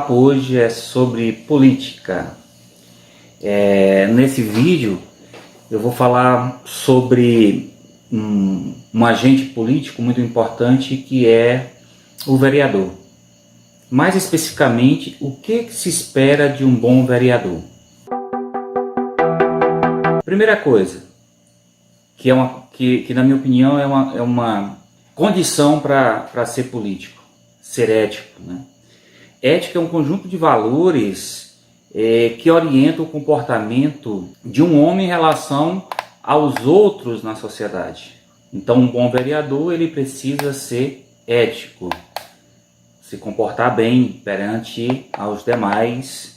papo hoje é sobre política. Nesse vídeo eu vou falar sobre um agente político muito importante, que é o vereador. Mais especificamente, o que se espera de um bom vereador? Primeira coisa, que na minha opinião é uma condição para ser político, ser ético, né? Ética é um conjunto de valores que orienta o comportamento de um homem em relação aos outros na sociedade. Então, um bom vereador, ele precisa ser ético, se comportar bem perante aos demais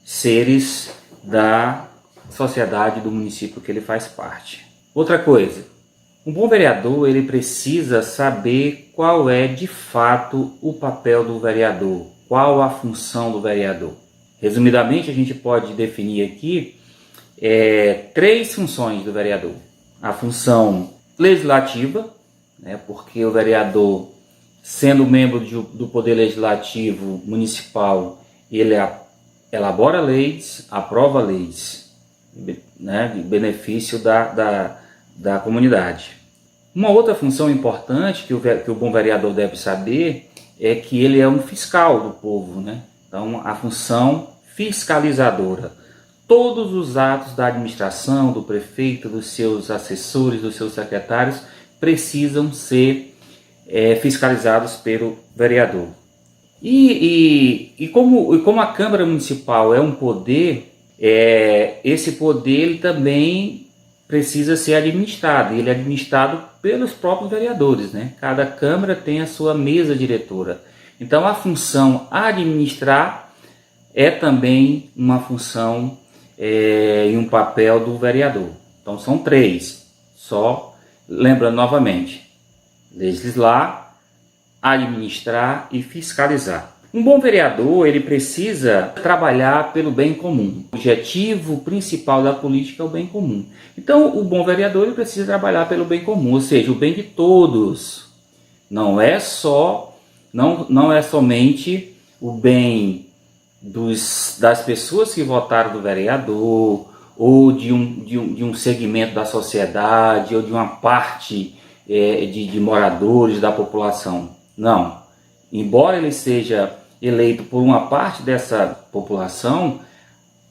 seres da sociedade do município que ele faz parte. Outra coisa, um bom vereador, ele precisa saber qual é de fato o papel do vereador, qual a função do vereador. Resumidamente, a gente pode definir aqui três funções do vereador. A função legislativa, né, porque o vereador, sendo membro do Poder Legislativo Municipal, ele elabora leis, aprova leis, né, de benefício da comunidade. Uma outra função importante que o bom vereador deve saber é que ele é um fiscal do povo, né? Então, a função fiscalizadora. Todos os atos da administração, do prefeito, dos seus assessores, dos seus secretários, precisam ser fiscalizados pelo vereador. E como a Câmara Municipal é um poder, esse poder ele também precisa ser administrado. Ele é administrado pelos próprios vereadores, né? Cada Câmara tem a sua mesa diretora. Então, a função administrar é também uma função e um papel do vereador. Então, são três. Só lembrando novamente: legislar, administrar e fiscalizar. Um bom vereador, ele precisa trabalhar pelo bem comum. O objetivo principal da política é o bem comum. Então, o bom vereador, ele precisa trabalhar pelo bem comum, ou seja, o bem de todos. Não é somente o bem das pessoas que votaram do vereador, ou de um segmento da sociedade, ou de uma parte de moradores da população. Não. Embora ele seja eleito por uma parte dessa população,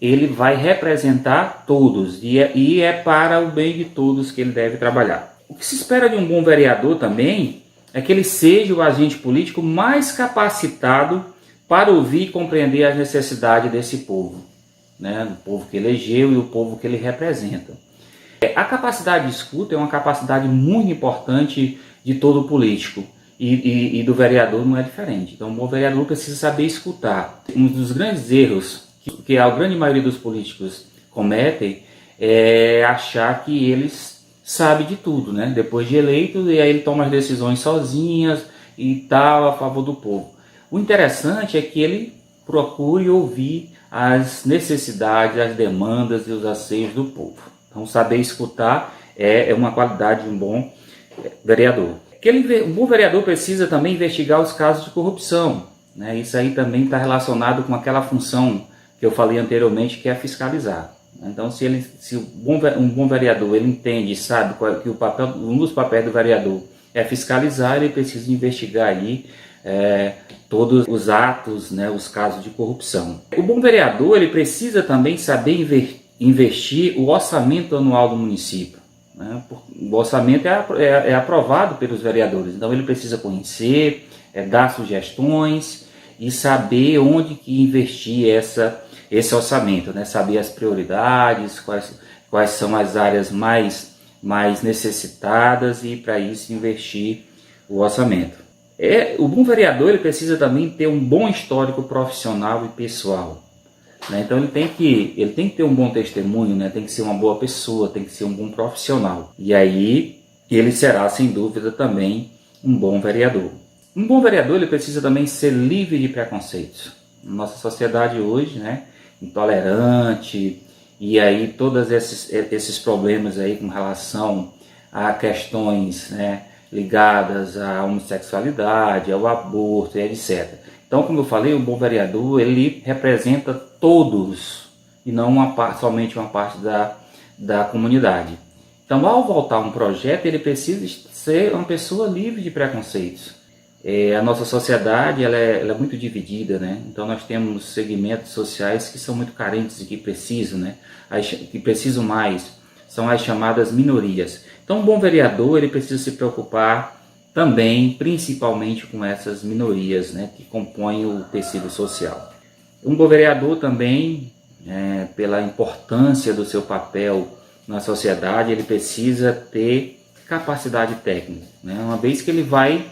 ele vai representar todos, e é para o bem de todos que ele deve trabalhar. O que se espera de um bom vereador também é que ele seja o agente político mais capacitado para ouvir e compreender as necessidades desse povo, né? O povo que elegeu e o povo que ele representa. A capacidade de escuta é uma capacidade muito importante de todo político. E do vereador não é diferente. Então, o bom vereador precisa saber escutar. Um dos grandes erros que a grande maioria dos políticos cometem é achar que eles sabem de tudo, né? Depois de eleito, e aí ele toma as decisões sozinhas e tal, a favor do povo. O interessante é que ele procure ouvir as necessidades, as demandas e os anseios do povo. Então, saber escutar é uma qualidade de um bom vereador. Um bom vereador precisa também investigar os casos de corrupção, né? Isso aí também está relacionado com aquela função que eu falei anteriormente, que é fiscalizar. Então, um bom vereador ele entende e sabe que um dos papéis do vereador é fiscalizar, ele precisa investigar aí todos os atos, né, os casos de corrupção. O bom vereador ele precisa também saber investir o orçamento anual do município. O orçamento é aprovado pelos vereadores, então ele precisa conhecer, dar sugestões e saber onde que investir esse orçamento, né? Saber as prioridades, quais são as áreas mais necessitadas, e para isso investir o orçamento. O bom vereador ele precisa também ter um bom histórico profissional e pessoal. Então ele tem que ter um bom testemunho, né? Tem que ser uma boa pessoa, tem que ser um bom profissional. E aí ele será, sem dúvida, também um bom vereador. Um bom vereador ele precisa também ser livre de preconceitos. Nossa sociedade hoje, né, intolerante, e aí todos esses problemas aí com relação a questões, né, ligadas à homossexualidade, ao aborto, etc. Então, como eu falei, o bom vereador, ele representa todos e não somente uma parte da comunidade. Então, ao votar um projeto, ele precisa ser uma pessoa livre de preconceitos. A nossa sociedade ela é muito dividida, né? Então nós temos segmentos sociais que são muito carentes e que precisam, né? Que precisam mais, são as chamadas minorias. Então um bom vereador ele precisa se preocupar também, principalmente com essas minorias, né? Que compõem o tecido social. Um bom vereador também, pela importância do seu papel na sociedade, ele precisa ter capacidade técnica, né? Uma vez que ele vai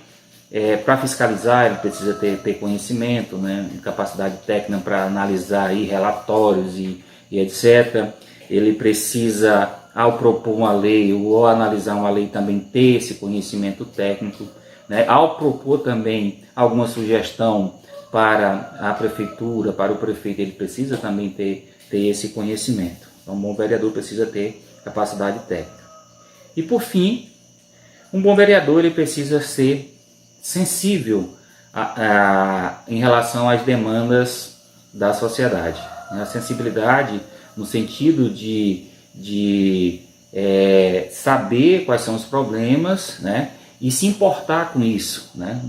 para fiscalizar, ele precisa ter conhecimento, né, capacidade técnica para analisar aí relatórios e etc. Ele precisa, ao propor uma lei ou analisar uma lei, também ter esse conhecimento técnico, né? Ao propor também alguma sugestão para a prefeitura, para o prefeito, ele precisa também ter esse conhecimento. Então, um bom vereador precisa ter capacidade técnica. E por fim, um bom vereador ele precisa ser sensível em relação às demandas da sociedade. A sensibilidade no sentido de saber quais são os problemas, né, e se importar com isso, né?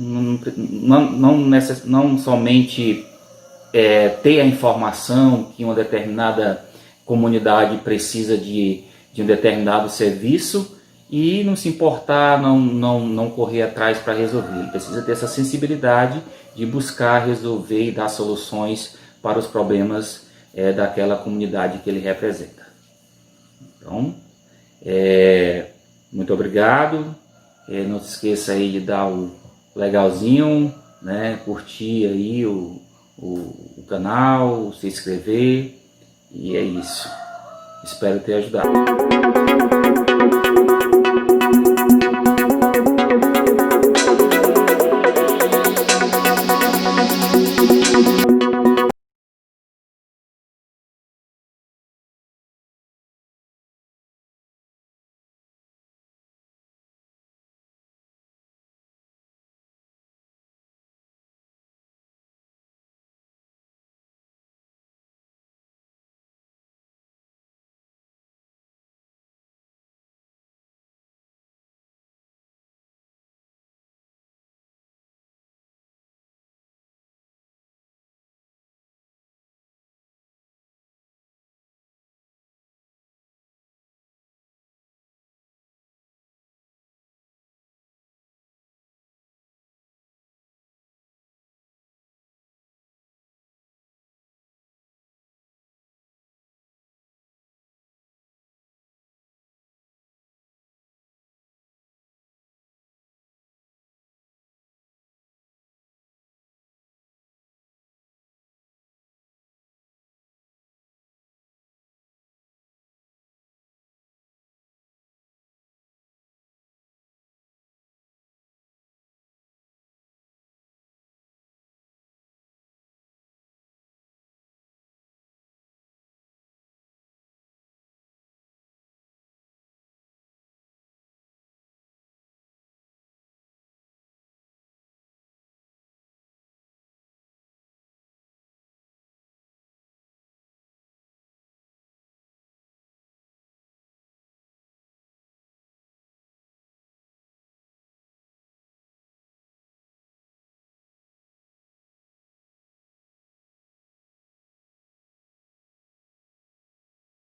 Não somente ter a informação que uma determinada comunidade precisa de um determinado serviço, e não se importar, não correr atrás para resolver. Ele precisa ter essa sensibilidade de buscar resolver e dar soluções para os problemas daquela comunidade que ele representa. Então, muito obrigado. Não se esqueça aí de dar o legalzinho, né? Curtir aí o canal, se inscrever, e é isso. Espero ter ajudado.